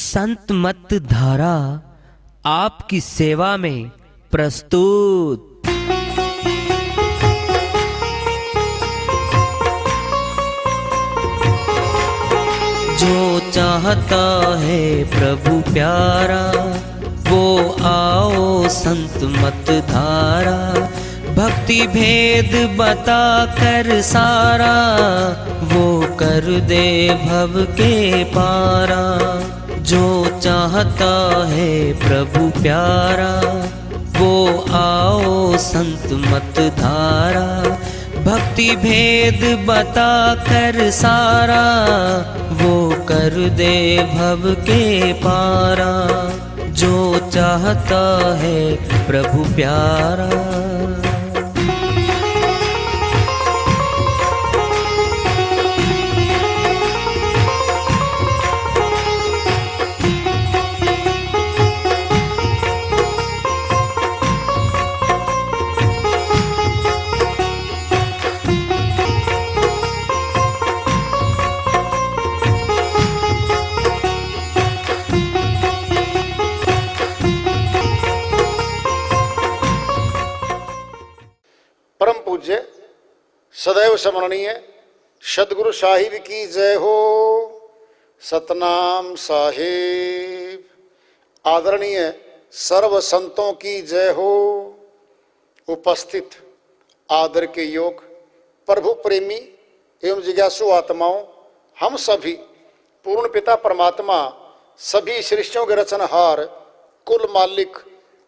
संत मत धारा आपकी सेवा में प्रस्तुत। जो चाहता है प्रभु प्यारा वो आओ संत मत धारा। भक्ति भेद बता कर सारा वो कर दे भव के पारा। जो चाहता है प्रभु प्यारा वो आओ संत मत धारा। भक्ति भेद बता कर सारा वो कर दे भव के पारा। जो चाहता है प्रभु प्यारा। परम पूज्य सदैव स्मरणीय सदगुरु साहिब की जय हो। सतनाम साहिब। आदरणीय सर्व संतों की जय हो। उपस्थित आदर के योग प्रभु प्रेमी एवं जिज्ञासु आत्माओं, हम सभी पूर्ण पिता परमात्मा सभी सृष्टियों के रचनहार कुल मालिक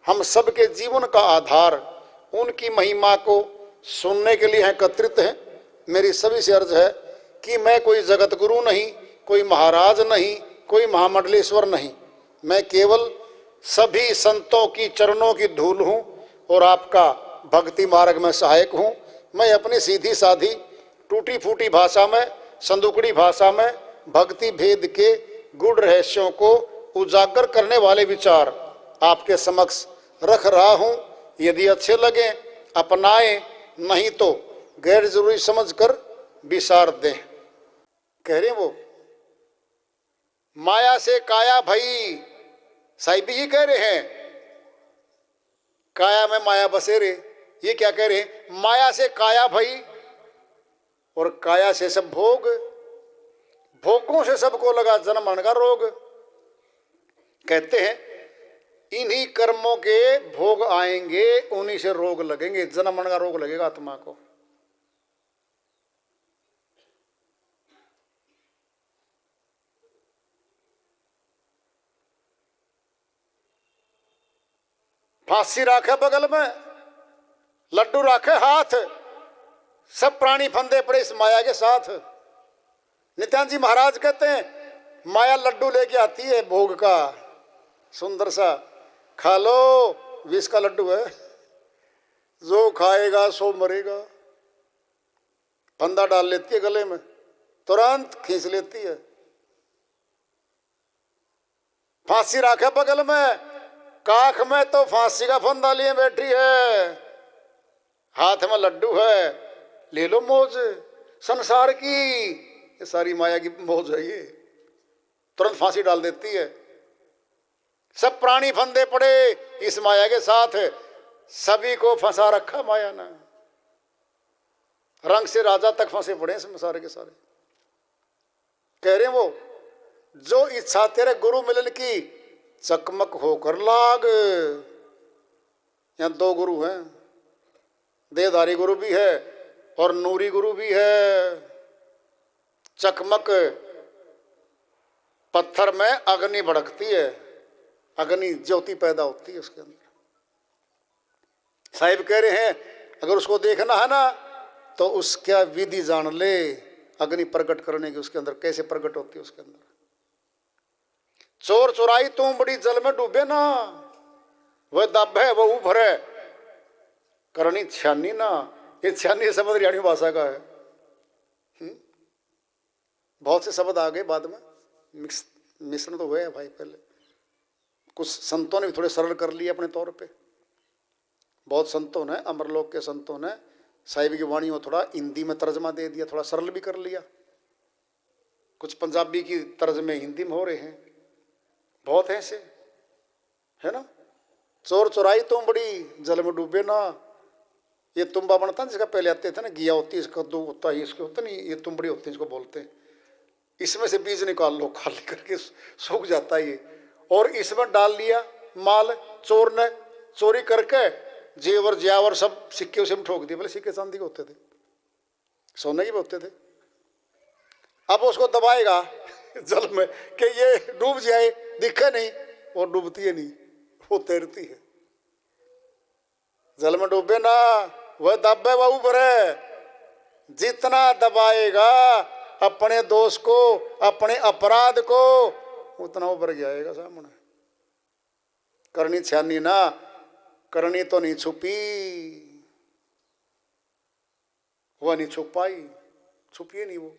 हम सबके जीवन का आधार उनकी महिमा को सुनने के लिए एकत्रित हैं। मेरी सभी से अर्ज है कि मैं कोई जगत गुरु नहीं, कोई महाराज नहीं, कोई महामंडलेश्वर नहीं। मैं केवल सभी संतों की चरणों की धूल हूँ और आपका भक्ति मार्ग में सहायक हूँ। मैं अपनी सीधी साधी टूटी फूटी भाषा में, संदुकड़ी भाषा में भक्ति भेद के गूढ़ रहस्यों को उजागर करने वाले विचार आपके समक्ष रख रहा हूँ। यदि अच्छे लगे अपनाएं, नहीं तो गैर जरूरी समझकर विसार दें। कह रहे वो माया से काया भई, साहिबी जी कह रहे हैं काया में माया बसे रे। ये क्या कह रहे हैं? माया से काया भई और काया से सब भोग, भोगों से सबको लगा जन्म मरण का रोग। कहते हैं इन्हीं कर्मों के भोग आएंगे, उन्हीं से रोग लगेंगे, जन्म मरण का रोग लगेगा आत्मा को। फांसी राखे बगल में, लड्डू राखे हाथ, सब प्राणी फंदे पड़े इस माया के साथ। नित्यानंद जी महाराज कहते हैं माया लड्डू लेके आती है भोग का, सुंदर सा, खा लो, विष का लड्डू है, जो खाएगा सो मरेगा। फंदा डाल लेती है गले में, तुरंत खींच लेती है। फांसी राखे बगल में, काख में तो फांसी का फंदा लिए बैठी है, हाथ में लड्डू है, ले लो मौज संसार की। ये सारी माया की मौज है, ये तुरंत फांसी डाल देती है। सब प्राणी फंदे पड़े इस माया के साथ, सभी को फंसा रखा माया ने। रंग से राजा तक फंसे पड़े संसार के सारे। कह रहे वो जो इच्छा तेरे गुरु मिलन की चकमक होकर लाग। यहाँ दो गुरु हैं, देहधारी गुरु भी है और नूरी गुरु भी है। चकमक पत्थर में अग्नि भड़कती है, अग्नि ज्योति पैदा होती है उसके अंदर। साहिब कह रहे हैं अगर उसको देखना है ना तो उसका विधि जान ले, अग्नि प्रकट करने की उसके अंदर कैसे प्रकट होती है उसके अंदर। चोर चुराई तुम बड़ी जल में डूबे ना, वह दब है वह उभर है, करनी छानी ना। ये छानी शब्द हरियाणी भाषा का है। बहुत से शब्द आ गए बाद में, मिश्रण तो हुए है भाई। पहले कुछ संतों ने भी थोड़े सरल कर लिए अपने तौर पे। बहुत संतों ने, अमरलोक के संतों ने साहिब की वाणी को थोड़ा हिंदी में तर्जमा दे दिया, थोड़ा सरल भी कर लिया। कुछ पंजाबी की तर्जमे हिंदी में हो रहे हैं, बहुत है ऐसे, है ना। चोर चुराई तुमबड़ी जल में डूबे ना, ये तुम्बा बनता है जिसका पहले आते थे ना, घिया होती है, इसका कद्दू होता है, इसके होता नहीं, ये तुमबड़ी होती है, इसको बोलते हैं। इसमें से बीज निकाल लो, खाली करके सूख जाता है ये, और इसमें डाल लिया माल, चोर ने चोरी करके जेवर ज्यावर सब सिक्के उसे में ठोक दिए। पहले सिक्के चांदी के होते थे, सोने के भी होते थे। अब उसको दबाएगा जल में कि ये डूब जाए, दिखे नहीं, वो डूबती है नहीं, वो तैरती है। जल में डूबे ना, वह दबे वह ऊपर है। जितना दबाएगा अपने दोष को, अपने अपराध को, उतना ऊपर जाएगा सामने। करनी छानी ना, करनी तो नहीं छुपी, वह नहीं छुप पाई, छुपिए नहीं वो।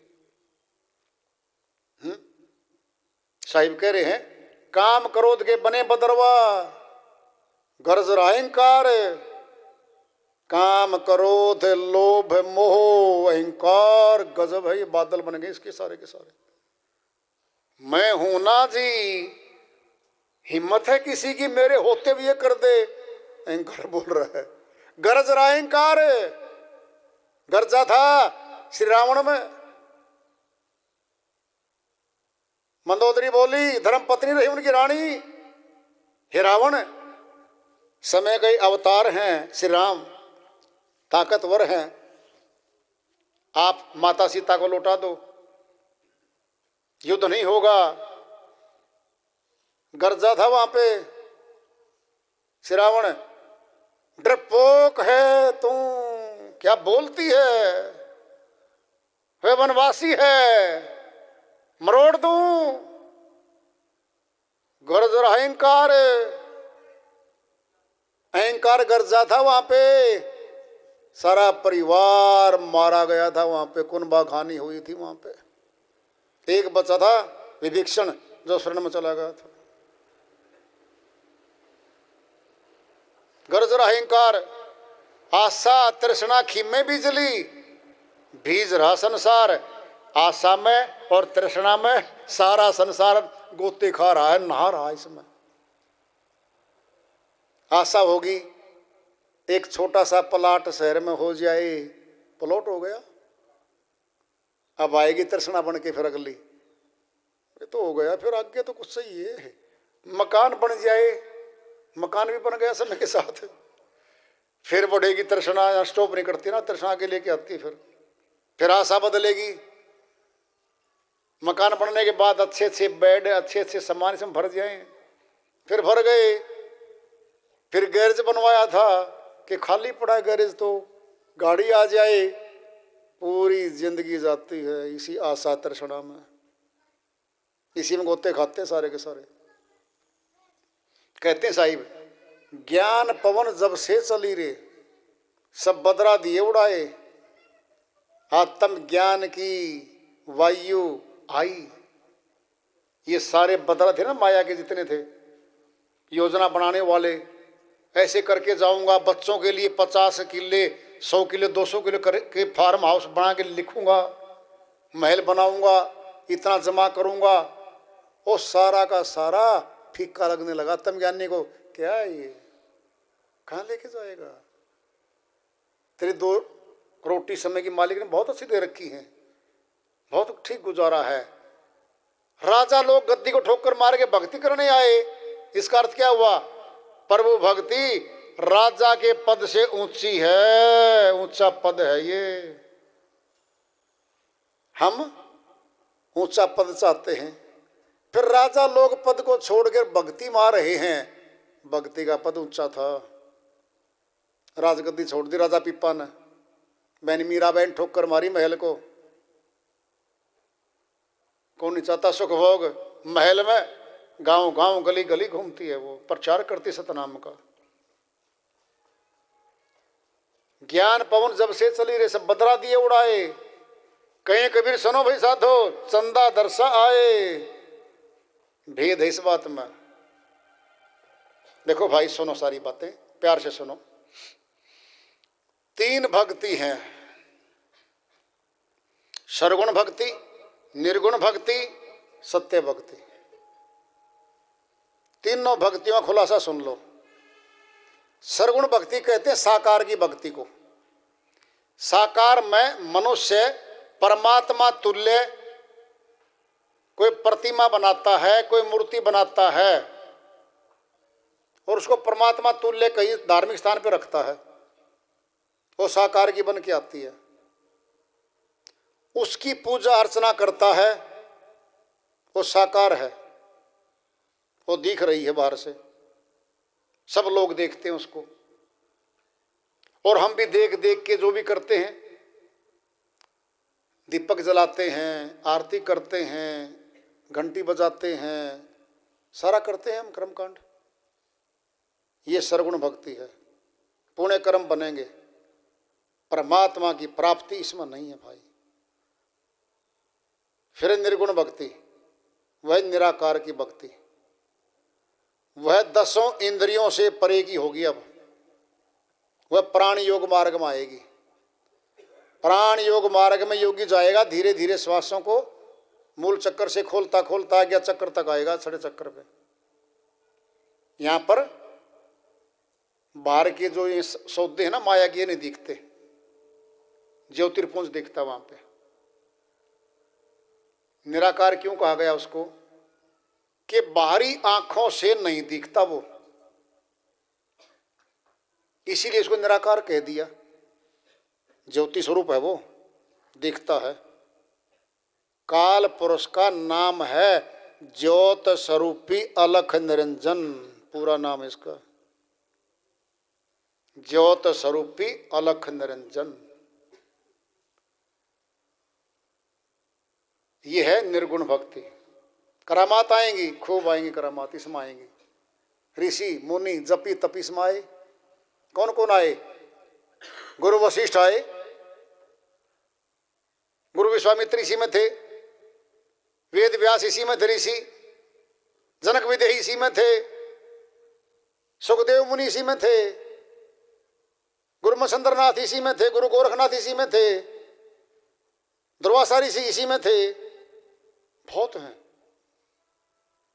साहिब कह रहे हैं, काम क्रोध के बने बदरवा, गर्ज अहंकार। काम क्रोध लोभ मोह अहंकार, गजब है, ये बादल बन गए इसके सारे के सारे। मैं हूं ना जी, हिम्मत है किसी की मेरे होते हुए ये कर दे, अहंकार बोल रहा है। गरज रहा अहंकार, गरजा था श्री रावण में। मंदोदरी बोली, धर्म पत्नी रही उनकी रानी। हे रावण, समय गए अवतार हैं श्री राम, ताकतवर हैं, आप माता सीता को लौटा दो, युद्ध नहीं होगा। गर्जा था वहां पे श्री रावण, डरपोक है तू, क्या बोलती है, वे वनवासी है, मरोड़ दूं। गर्ज अहंकार, अहंकार गर्जा था वहां पे, सारा परिवार मारा गया था वहां पे, कुनबा खानी हुई थी वहां पे। एक बच्चा था विभीषण, जो शरण में चला गया था। गर्ज अहंकार, आशा तृष्णा खीमे बिजली, भीज रहा संसार। आशा में और तृष्णा में सारा संसार गोते खा रहा है, नहा रहा है इसमें। आशा होगी एक छोटा सा प्लाट शहर में हो जाए, प्लॉट हो गया। अब आएगी तृष्णा बन के फिर अगली, ये तो हो गया, फिर आगे तो कुछ सही है। मकान बन जाए, मकान भी बन गया समय के साथ, फिर बढ़ेगी तृष्णा, स्टॉप नहीं करती ना, तृष्णा के लेके आती है। फिर आशा बदलेगी। मकान बनने के बाद अच्छे अच्छे बेड, अच्छे अच्छे सामान इसमें भर जाए, फिर भर गए। फिर गैरेज बनवाया था कि खाली पड़ा है गैरेज, तो गाड़ी आ जाए। पूरी जिंदगी जाती है इसी आशा तृष्णा में, इसी में गोते खाते सारे के सारे। कहते हैं साहिब, ज्ञान पवन जब से चली रे, सब बदरा दिए उड़ाए। आत्म ज्ञान की वायु आई। ये सारे बदरा थे ना माया के जितने थे, योजना बनाने वाले, ऐसे करके जाऊंगा बच्चों के लिए 50 किले 100 किले 200 किले करके फार्म हाउस बना के लिखूंगा, महल बनाऊंगा, इतना जमा करूंगा। वो सारा का सारा फीका लगने लगा आत्मज्ञानी को। क्या है ये, कहाँ लेके जाएगा? तेरी 2 रोटी समय की मालिक ने बहुत अच्छी दे रखी है, बहुत ठीक गुजारा है। राजा लोग गद्दी को ठोकर मार के भक्ति करने आए, इसका अर्थ क्या हुआ? प्रभु भक्ति राजा के पद से ऊंची है, ऊंचा पद है ये। हम ऊंचा पद चाहते हैं, फिर राजा लोग पद को छोड़कर भक्ति मार रहे हैं। भक्ति का पद ऊंचा था, राजगद्दी छोड़ दी राजा पिप्पा ने। बहन मीराबेन ठोकर मारी महल को। कौन नहीं चाहता सुख भोग? महल में गांव गांव गली गली घूमती है, वो प्रचार करती सतनाम का। ज्ञान पवन जब से चली रे, सब बदरा दिए उड़ाए। कहीं कबीर सुनो भाई साधो, चंदा दरसा आए। भेद है इस बात में। देखो भाई सुनो, सारी बातें प्यार से सुनो। 3 भक्ति हैं, सरगुण भक्ति, निर्गुण भक्ति, सत्य भक्ति। तीनों भक्तियों का खुलासा सुन लो। सरगुण भक्ति कहते हैं साकार की भक्ति को। साकार में मनुष्य परमात्मा तुल्य कोई प्रतिमा बनाता है, कोई मूर्ति बनाता है और उसको परमात्मा तुल्य कहीं धार्मिक स्थान पर रखता है, वो साकार की बन के आती है। उसकी पूजा अर्चना करता है, वो साकार है, वो दिख रही है बाहर से, सब लोग देखते हैं उसको। और हम भी देख देख के जो भी करते हैं, दीपक जलाते हैं, आरती करते हैं, घंटी बजाते हैं, सारा करते हैं हम कर्मकांड। ये सरगुण भक्ति है। पुण्य कर्म बनेंगे, परमात्मा की प्राप्ति इसमें नहीं है भाई। फिर निर्गुण भक्ति, वह निराकार की भक्ति, वह 10 इंद्रियों से परे की होगी। अब वह प्राण योग मार्ग में आएगी। प्राण योग मार्ग में योगी जाएगा, धीरे धीरे श्वासों को मूल चक्कर से खोलता खोलता आज्ञा चक्कर तक आएगा, छठे चक्कर पे। यहां पर बाहर के जो ये सौदे हैं ना माया के, नहीं दिखते, ज्योतिर्पुंज दिखता वहां पे। निराकार क्यों कहा गया उसको? कि बाहरी आंखों से नहीं दिखता वो, इसीलिए इसको निराकार कह दिया। ज्योति स्वरूप है वो, दिखता है। काल पुरुष का नाम है ज्योत स्वरूपी अलख निरंजन, पूरा नाम इसका ज्योत स्वरूपी अलख निरंजन। ये है निर्गुण भक्ति। करामात आएंगी, खूब आएंगी करामात, इसमें आएंगी। ऋषि मुनि जपी तपी इसमें आए। कौन कौन आए? गुरु वशिष्ठ आए, गुरु विश्वामित्र इसी में थे, वेद व्यास इसी में थे, ऋषि जनक विदेही इसी में थे, सुखदेव मुनि इसी में थे, गुरु मच्छंद्रनाथ इसी में थे, गुरु गोरखनाथ इसी में थे, दुर्वासा ऋषि इसी में थे। बहुत हैं।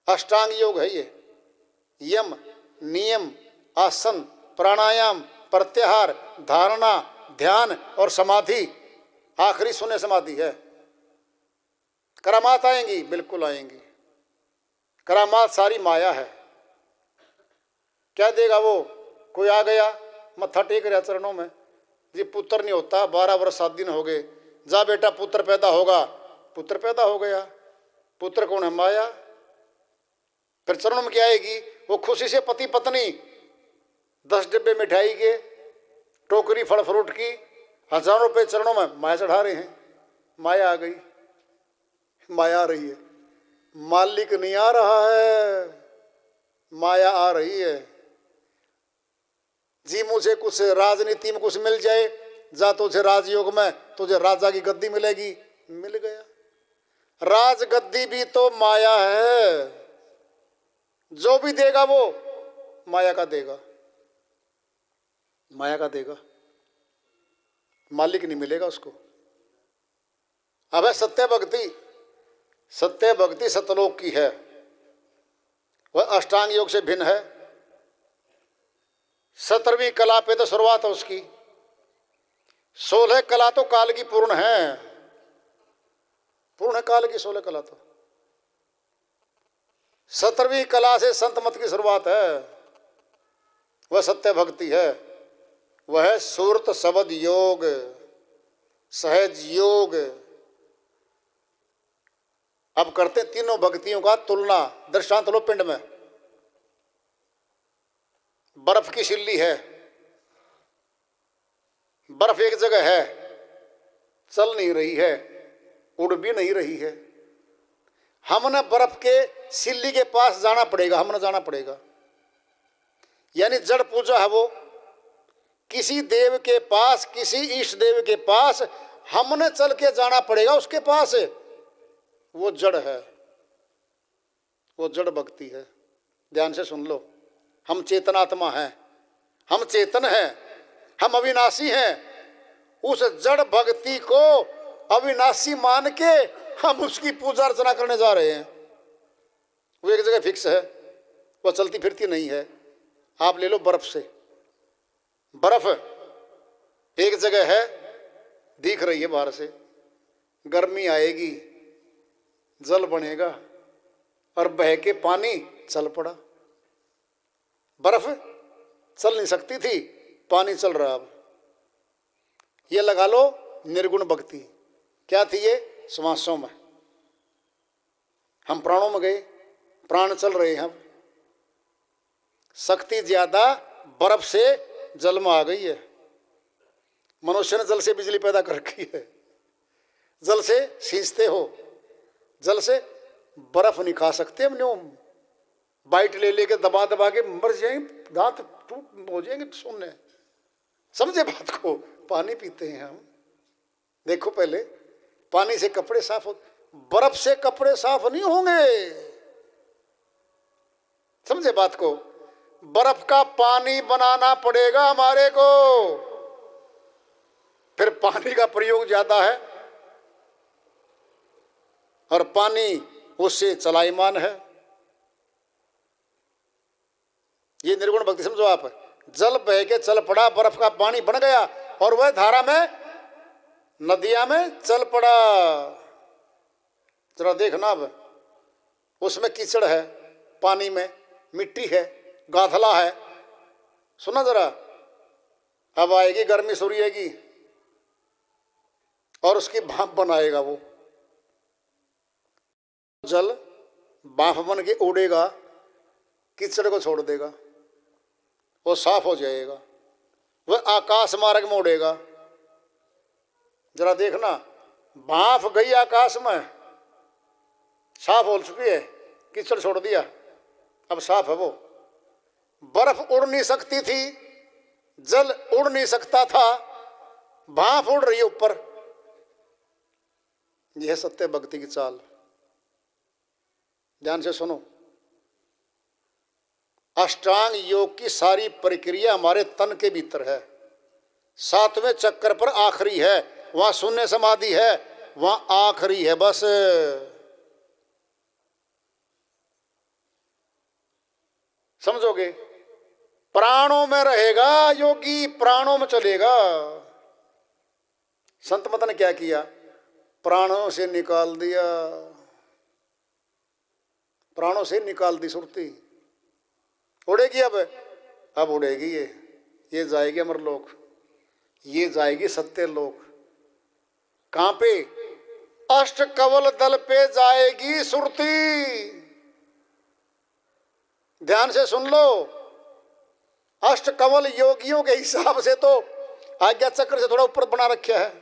अष्टांग योग है ये। यम, नियम, आसन, प्राणायाम, प्रत्याहार, धारणा, ध्यान और समाधि। आखिरी शून्य समाधि है। करामात आएंगी, बिल्कुल आएंगी। करामात सारी माया है। क्या देगा वो? कोई आ गया, मत्था टेक रहा चरणों में, जी पुत्र नहीं होता, 12 वर्ष 7 दिन हो गए, जा बेटा पुत्र पैदा होगा। पुत्र पैदा हो गया। पुत्र कौन है? माया। फिर चरणों में क्या आएगी? वो खुशी से पति पत्नी 10 डिब्बे मिठाई के, टोकरी फल फ्रूट की, हजारों रुपए चरणों में माया चढ़ा रहे हैं। माया आ गई, माया आ रही है। मालिक नहीं आ रहा है, माया आ रही है। जी मुझे कुछ राजनीति में कुछ मिल जाए, जा तुझे राजयोग में तुझे राजा की गद्दी मिलेगी। मिल गया। राज गद्दी भी तो माया है। जो भी देगा वो माया का देगा, माया का देगा, मालिक नहीं मिलेगा उसको। अब है सत्य भक्ति। सत्य भक्ति सतलोक की है। वह अष्टांग योग से भिन्न है। 17वीं कला पे तो शुरुआत है उसकी। 16 कला तो काल की पूर्ण है। पूर्ण काल की 16 कला तो। 17वीं कला से संत मत की शुरुआत है। वह सत्य भक्ति है। वह सुरत शब्द योग, सहज योग। अब करते तीनों भक्तियों का तुलना। दृष्टांत लो पिंड में। बर्फ की सिल्ली है, बर्फ एक जगह है, चल नहीं रही है, उड़ भी नहीं रही है। हमने बर्फ के सिल्ली के पास जाना पड़ेगा, हमने जाना पड़ेगा। यानी जड़ पूजा है वो। किसी देव के पास, किसी इष्ट देव के पास हमने चल के जाना पड़ेगा उसके पास। वो जड़ है, वो जड़ भक्ति है। ध्यान से सुन लो। हम चेतनात्मा हैं, हम चेतन हैं, हम अविनाशी हैं। उस जड़ भक्ति को अविनाशी मान के हम उसकी पूजा अर्चना करने जा रहे हैं। वो एक जगह फिक्स है, वह चलती फिरती नहीं है। आप ले लो बर्फ से, बर्फ एक जगह है, दिख रही है बाहर से, गर्मी आएगी, जल बनेगा और बह के पानी चल पड़ा। बर्फ चल नहीं सकती थी, पानी चल रहा। अब ये लगा लो निर्गुण भक्ति। क्या थी ये? श्वासों में, हम प्राणों में गए, प्राण चल रहे हैं। अब शक्ति ज्यादा बर्फ से जल में आ गई है। मनुष्य ने जल से बिजली पैदा कर रखी है, जल से सींचते हो, जल से बर्फ नहीं खा सकते हम। न्यू बाइट ले लेके दबा दबा के मर जाएंगे, दांत टूट हो जाएंगे सुनने। समझे बात को? पानी पीते हैं हम। देखो पहले पानी से कपड़े साफ हो, बर्फ से कपड़े साफ नहीं होंगे। समझे बात को? बर्फ का पानी बनाना पड़ेगा हमारे को। फिर पानी का प्रयोग ज्यादा है और पानी उससे चलायमान है। ये निर्गुण भक्ति समझो आप। जल बह के चल पड़ा, बर्फ का पानी बन गया और वह धारा में, नदिया में चल पड़ा। जरा देखना, अब उसमें कीचड़ है, पानी में मिट्टी है, गाथला है। सुना जरा, अब आएगी गर्मी सूर्येगी और उसकी भाप बनाएगा। वो जल भाप बन के उड़ेगा, कीचड़ को छोड़ देगा, वो साफ हो जाएगा, वह आकाश मार्ग में उड़ेगा। जरा देखना, भाप गई आकाश में, साफ हो चुकी है, कीचड़ छोड़ दिया, अब साफ है वो। बर्फ उड़ नहीं सकती थी, जल उड़ नहीं सकता था, भाप उड़ रही है ऊपर। यह सत्य भक्ति की चाल। ध्यान से सुनो। अष्टांग योग की सारी प्रक्रिया हमारे तन के भीतर है। 7वें चक्कर पर आखिरी है, वहां शून्य समाधि है, वहां आखिरी है बस। समझोगे? प्राणों में रहेगा योगी, प्राणों में चलेगा। संत मत ने क्या किया? प्राणों से निकाल दिया, प्राणों से निकाल दी सुरती। उड़ेगी अब उड़ेगी ये जाएगी अमरलोक, ये जाएगी सत्य लोक। कहां पे? अष्ट कवल दल पे जाएगी सुरती। ध्यान से सुन लो। अष्ट कवल योगियों के हिसाब से तो आज्ञा चक्र से थोड़ा ऊपर बना रखा है,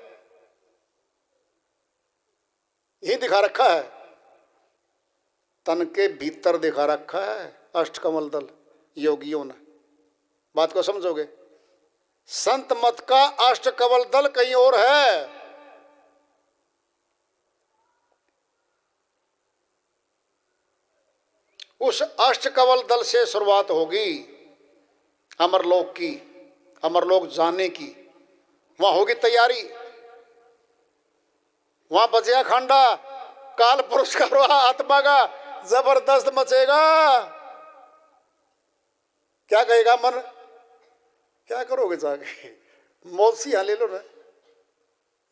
यही दिखा रखा है, तन के भीतर दिखा रखा है अष्ट कमल दल योगियों ने। बात को समझोगे? संत मत का अष्ट कमल दल कहीं और है। उस अष्ट कमल दल से शुरुआत होगी अमरलोक की, अमरलोक जाने की। वहां होगी तैयारी, वहां बजेगा खंडा, काल पुरस्कार आत्मा का जबरदस्त मचेगा। क्या कहेगा मन? क्या करोगे जाके? मौज सी यहाँ ले लो ना।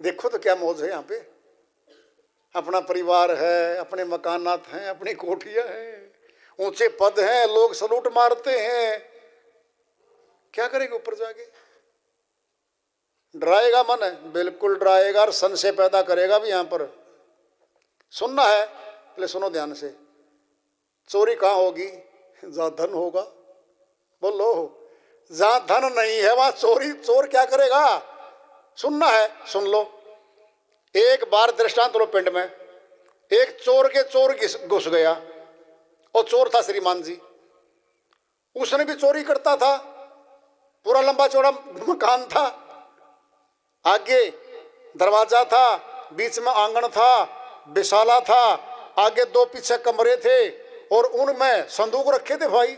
देखो तो क्या मौज है यहाँ पे। अपना परिवार है, अपने मकानात हैं, अपनी कोठियां हैं, ऊंचे पद हैं, लोग सलूट मारते हैं। क्या करेंगे ऊपर जाके? डराएगा मन? बिल्कुल डराएगा और संशय पैदा करेगा भी। यहाँ पर सुनना है, पहले सुनो ध्यान से। चोरी कहाँ होगी? जहाँ धन होगा। बोलो, जहाँ धन नहीं है वहां चोरी। चोर क्या करेगा? सुनना है, सुन लो। एक बार दृष्टांत लो। पिंड में एक चोर के चोर घुस गया, और चोर था श्रीमान जी। उसने भी चोरी करता था, पूरा लंबा चौड़ा मकान था, आगे दरवाजा था, बीच में आंगन था, बिसाला था, आगे 2 पीछे कमरे थे और उनमें संदूक रखे थे। भाई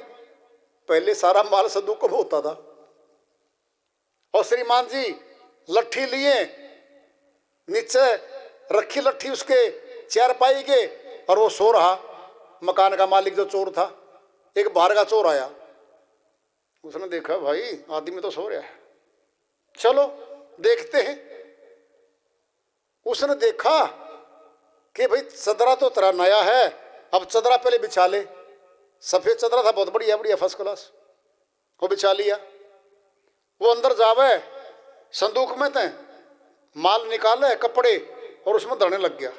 पहले सारा माल संदूक में होता था। और श्रीमान जी लट्ठी लिए, नीचे रखी लट्ठी उसके चारपाई के, और वो सो रहा। मकान का मालिक जो चोर था, एक बाहर का चोर आया, उसने देखा भाई आदमी तो सो रहा है, चलो देखते हैं। उसने देखा कि भाई चदरा तो तेरा नया है, अब चदरा पहले बिछा ले। सफेद चदरा था, बहुत बढ़िया बढ़िया फर्स्ट क्लास, वो बिछा लिया। वो अंदर जावे, संदूक में थे माल निकाले कपड़े, और उसमें धरने लग गया।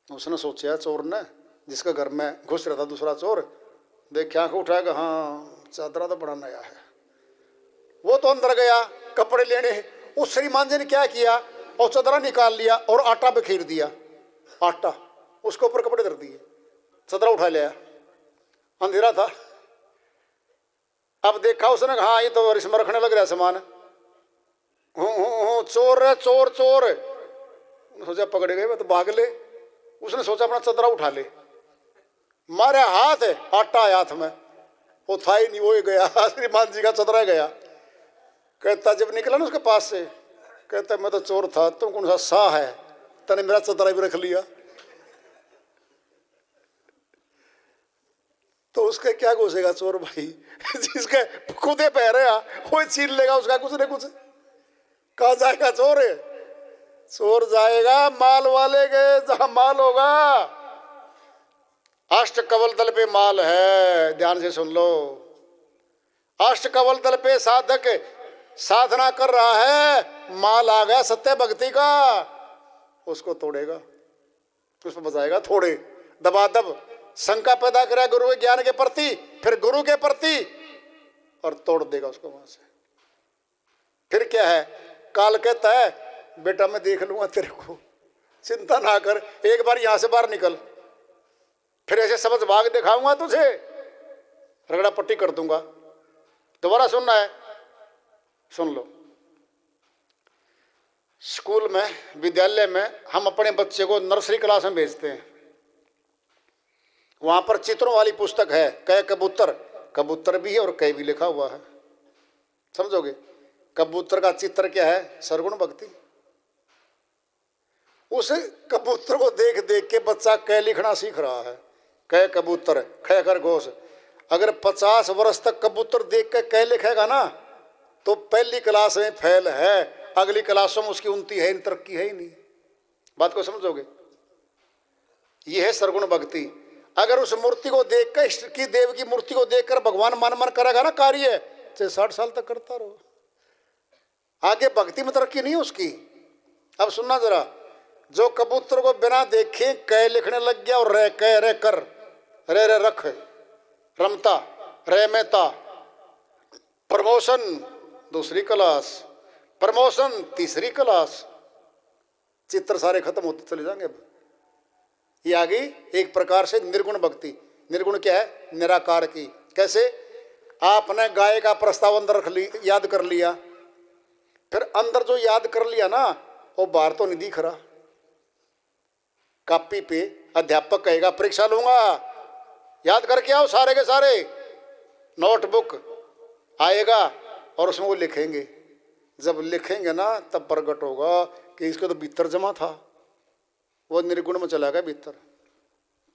उसने सोचा चोर ने, जिसका घर में घुस रहा था दूसरा चोर, देख आंख उठाएगा, हाँ चादरा तो बड़ा नया है। वो तो अंदर गया कपड़े लेने, उस श्रीमान जी ने क्या किया, और चदरा निकाल लिया और आटा बिखेर दिया, आटा उसके ऊपर कपड़े धर दिए, चदरा उठा लिया। अंधेरा था, अब देखा उसने, हाँ ये तो इसमें रखने लग रहा सामान, चोर है चोर चोर। सोचा पकड़े गए, मैं तो भाग ले। उसने सोचा अपना चदरा उठा ले, मारे हाथ है, आटा आया हाथ में, वो था ही नहीं, वो ही गया श्रीमान जी का चदरा गया। कहता जब निकला ना उसके पास से, कहता मैं तो चोर था, तुम कौन सा सा है, तने मेरा चदरा भी रख लिया। तो उसके क्या घुसेगा चोर भाई, जिसके खुदे पहरे वो छीन लेगा उसका कुछ न कुछ। कहाँ जाएगा चोर, चोर जाएगा माल वाले के जहां माल होगा। अष्ट कवल दल पे माल है, ध्यान से सुन लो। अष्ट कवल दल पे साधक साधना कर रहा है, माल आ गया सत्य भक्ति का, उसको तोड़ेगा, उसको बजाएगा थोड़े दबादब, शंका पैदा करेगा गुरु के ज्ञान के प्रति, फिर गुरु के प्रति, और तोड़ देगा उसको वहां से। फिर क्या है, काल कहता है बेटा मैं देख लूंगा तेरे को, चिंता ना कर, एक बार यहां से बाहर निकल, फिर ऐसे समझ भाग दिखाऊंगा तुझे, रगड़ा पट्टी कर दूंगा। दोबारा सुनना है, सुन लो। स्कूल में, विद्यालय में हम अपने बच्चे को नर्सरी क्लास में भेजते हैं, वहां पर चित्रों वाली पुस्तक है, कै कबूतर, कबूतर भी है और कै भी लिखा हुआ है, समझोगे। कबूतर का चित्र क्या है, सरगुण भक्ति। उस कबूतर को देख देख के बच्चा कै लिखना सीख रहा है, कै कबूतर कै खरगोश। अगर 50 वर्ष तक कबूतर देख के कै लिखेगा ना, तो पहली क्लास में फेल है, अगली क्लासों में उसकी उन्नति है, तरक्की है ही नहीं। बात को समझोगे, यह है सरगुण भक्ति। अगर उस मूर्ति को देखकर, इष्ट की देव की मूर्ति को देखकर भगवान मन मन करेगा ना कार्य, चाहे 60 साल तक करता रहो, आगे भक्ति में तरक्की नहीं उसकी। अब सुनना जरा, जो कबूतर को बिना देखे कै लिखने लग गया, और रे कै रे कर, रे रे रख, रमता रे मेहता, प्रमोशन दूसरी क्लास, प्रमोशन तीसरी क्लास, चित्र सारे खत्म होते चले जाएंगे। अब ये आ गई एक प्रकार से निर्गुण भक्ति। निर्गुण क्या है, निराकार की। कैसे, आपने गाय का प्रस्ताव अंदर रख ली, याद कर लिया, फिर अंदर जो याद कर लिया ना, वो बाहर तो नहीं दिख रहा। कॉपी पे अध्यापक कहेगा परीक्षा लूंगा, याद करके आओ सारे के सारे, नोटबुक आएगा और उसमें वो लिखेंगे। जब लिखेंगे ना तब प्रकट होगा कि इसको तो भीतर जमा था, वो निर्गुण में चला गया भीतर,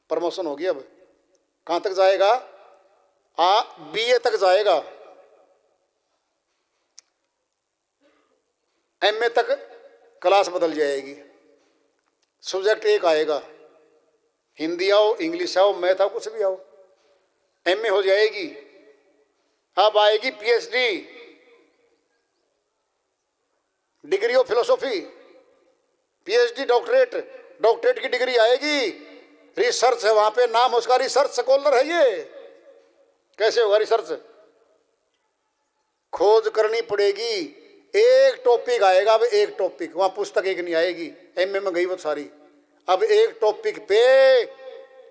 प्रमोशन होगी। अब कहाँ तक जाएगा, BA तक जाएगा, MA तक क्लास बदल जाएगी, सब्जेक्ट एक आएगा, हिंदी आओ, इंग्लिश आओ, मैथ आओ, कुछ भी आओ, MA हो जाएगी। अब आएगी PhD, degree of philosophy, PhD doctorate, doctorate की डिग्री आएगी। रिसर्च है वहां पे, नाम उसका रिसर्च स्कॉलर है। ये कैसे होगा रिसर्च, खोज करनी पड़ेगी, एक टॉपिक आएगा। अब एक टॉपिक, वहां पुस्तक एक नहीं आएगी, MA में गई वो सारी। अब एक टॉपिक पे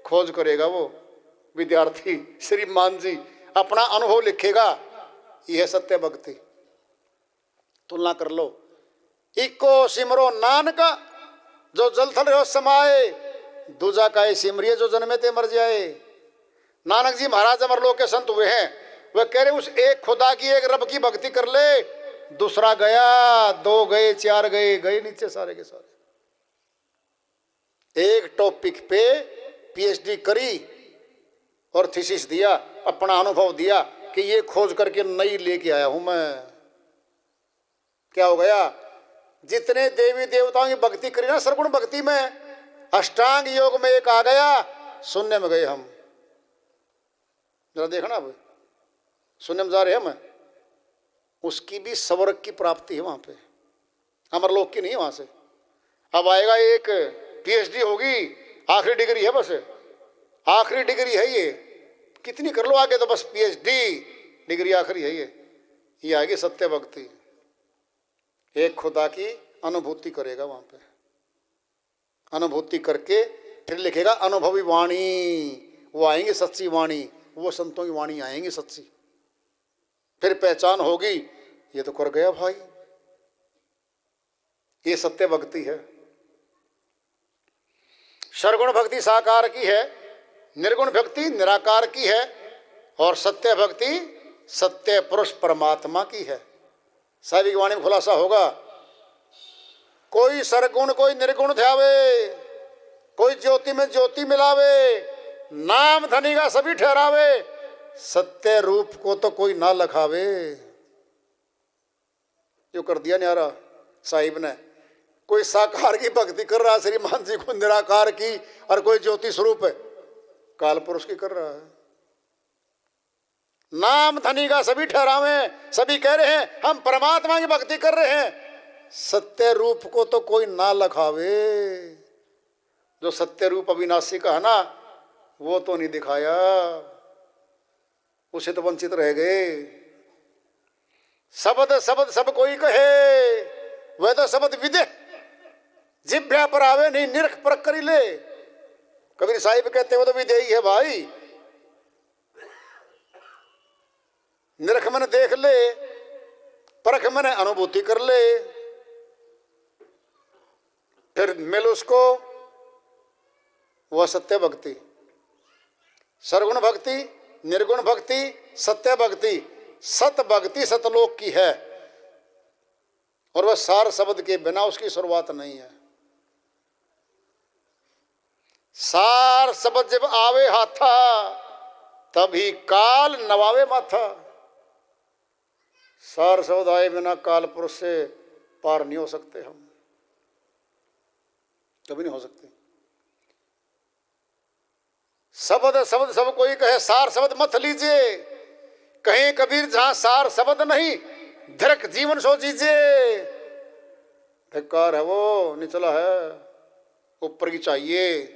खोज करेगा वो विद्यार्थी, श्रीमान जी अपना अनुभव लिखेगा। यह सत्य भक्ति। तुलना कर लो, इको सिमरो नानक जो जल थल रहो समाए, दूजा का सिमरिए जो जन्मे ते मर जाए। नानक जी महाराज अमरलोक के संत हुए हैं, वह कह रहे उस एक खुदा की, एक रब की भक्ति कर ले, दूसरा गया, दो गए, चार गए, गए नीचे सारे के सारे। एक टॉपिक पे PhD करी, और थीसिस दिया, अपना अनुभव दिया कि ये खोज करके नई लेके आया हूं मैं। क्या हो गया? जितने देवी देवताओं की भक्ति करी ना सरगुण भक्ति में, अष्टांग योग में एक आ गया, शून्य में गए हम। जरा देखना, अब शून्य में जा रहे हम, उसकी भी स्वर्ग की प्राप्ति है वहां पे, अमरलोक की नहीं है वहां से। अब आएगा एक पीएचडी होगी, आखिरी डिग्री है, बस आखिरी डिग्री है ये, कितनी कर लो आगे तो बस पीएचडी डिग्री आखिरी है ये आएगी सत्य भक्ति। एक खुदा की अनुभूति करेगा वहां पे, अनुभूति करके फिर लिखेगा अनुभवी वाणी, वो आएंगे सच्ची वाणी, वो संतों की वाणी आएंगी सच्ची। फिर पहचान होगी, ये तो कर गया भाई, ये सत्य भक्ति है। सरगुण भक्ति साकार की है, निर्गुण भक्ति निराकार की है, और सत्य भक्ति सत्य पुरुष परमात्मा की है। साहिब की वाणी में खुलासा होगा, कोई सरगुण कोई निर्गुण ध्यावे, कोई ज्योति में ज्योति मिलावे, नाम धनी का सभी ठहरावे, सत्य रूप को तो कोई ना लखावे। जो कर दिया न्यारा साहिब ने, कोई साकार की भक्ति कर रहा है श्रीमान जी को, निराकार की, और कोई ज्योति स्वरूप है काल पुरुष की कर रहा है। नाम धनी का सभी ठहरावे, सभी कह रहे हैं हम परमात्मा की भक्ति कर रहे हैं, सत्य रूप को तो कोई ना लखावे। जो सत्य रूप अविनाशी का है ना, वो तो नहीं दिखाया, उसे तो वंचित रह गए। शब्द शब्द सब कोई कहे, वह तो शब्द विदे जिभ्या पर आवे नहीं, निरख परख करी ले। कबीर साहिब कहते वो तो विदेही है भाई, निरख मन देख ले, परख मन अनुभूति कर ले, फिर मिल उसको, वह सत्य भक्ति। सरगुण भक्ति, निर्गुण भक्ति, सत्य भक्ति, सत भक्ति सतलोक की है, और वह सार शब्द के बिना उसकी शुरुआत नहीं है। सार शब्द जब आवे हाथा, तभी काल नवावे माथा। सार शब्द आए बिना काल पुरुष से पार नहीं हो सकते हम, कभी नहीं हो सकते। शब्द शब्द सब कोई कहे, सार शब्द मत लीजिए, कहीं कबीर जहां सार शब्द नहीं, धरक जीवन सो जीजिए। धिक्कार है वो, निचला है, ऊपर की चाहिए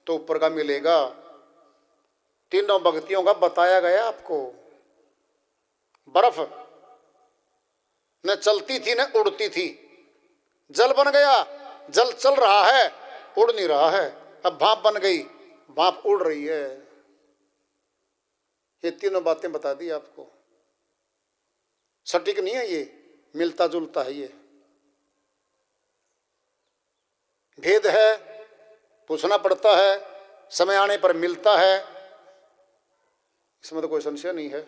तो ऊपर का मिलेगा। तीनों भक्तियों का बताया गया आपको। बर्फ न चलती थी न उड़ती थी, जल बन गया, जल चल रहा है, उड़ नहीं रहा है। अब भाप बन गई, भाप उड़ रही है। ये तीनों बातें बता दी आपको। सटीक नहीं है ये, मिलता जुलता है ये, भेद है, पूछना पड़ता है, समय आने पर मिलता है, इसमें तो कोई संशय नहीं है।